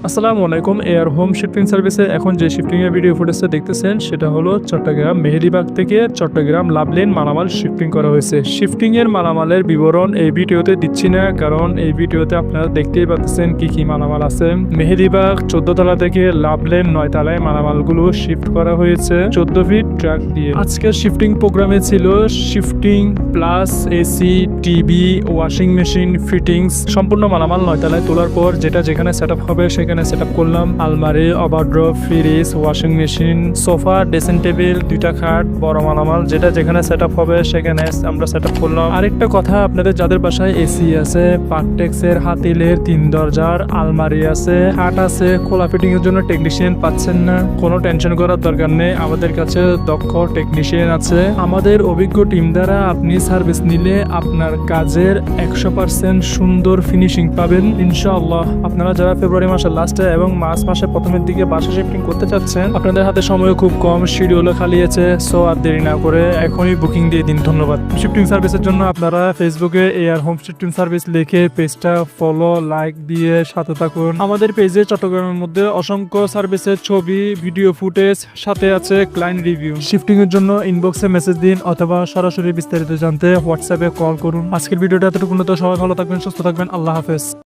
আসসালামু আলাইকুম। Air home shifting সার্ভিসে এখন যে শিফটিং এর ভিডিও ফুটেজটা দেখতেছেন সেটা হলো চট্টগ্রাম মেহেদীবাগ থেকে চট্টগ্রাম লাভলেন মালামাল শিফটিং করা হয়েছে। শিফটিং এর মালামালের বিবরণ এই ভিডিওতে দিচ্ছি না, কারণ এই ভিডিওতে আপনারা দেখতেই পাচ্ছেন কি কি মালামাল আছে। মেহেদীবাগ 14 তলা থেকে লাভলেন 9 তলায় মালামালগুলো শিফট করা হয়েছে 14 ফিট ট্রাক দিয়ে। আজকের শিফটিং প্রোগ্রামে ছিল shifting plus AC, TV, washing machine, fittings সম্পূর্ণ মালামাল 9 তলায় তোলার পর যেটা যেখানে সেটআপ হবে সেখানে সেটআপ করলাম। আলমারি, ওভারড্রপ, fridge, washing machine, sofa, dressing table, 2টা খাট, বড় মালামাল যেটা যেখানে সেটআপ হবে সেখানে আমরা সেটআপ করলাম। আরেকটা কথা, আপনাদের যাদের বাসায় এসি আছে, পার্টেক্সের, হাতিলের 3 দরজার আলমারি আছে, খাট আছে, খোলা ফিটিং এর জন্য টেকনিশিয়ান পাচ্ছেন না, কোনো টেনশন করার দরকার নেই। আমাদের কাছে দক্ষ টেকনিশিয়ান আছে। আমাদের অভিজ্ঞ টিম দ্বারা আপনি সার্ভিস নিলে আপনার কাজের 100% সুন্দর ফিনিশিং পাবেন ইনশাআল্লাহ। আপনারা যারা ফেব্রুয়ারি মাসের লাস্টে এবং মার্চ মাসের প্রথমের দিকে বাসা শিফটিং করতে চাচ্ছেন, আপনাদের হাতে সময় খুব কম, শিডিউলও খালি আছে, সো আর দেরি না করে এখনই বুকিং দিয়ে দিন। ধন্যবাদ। শিফটিং সার্ভিসের জন্য আপনারা ফেসবুকে এয়ার হোম শিফটিং সার্ভিস লিখে পেজটা ফলো, লাইক দিয়ে সাথে থাকুন। আমাদের পেজে চট্টগ্রামের মধ্যে অসংখ্য সার্ভিসের ছবি, ভিডিও ফুটেজ, সাথে আছে ক্লায়েন্ট রিভিউ। শিফটিং এর জন্য ইনবক্সে মেসেজ দিন অথবা সরাসরি বিস্তারিত জানতে হোয়াটসঅ্যাপে কল করুন। আজকের ভিডিওটা এতটুকু। সবাই ভালো থাকবেন, সুস্থ থাকবেন। আল্লাহ হাফেজ।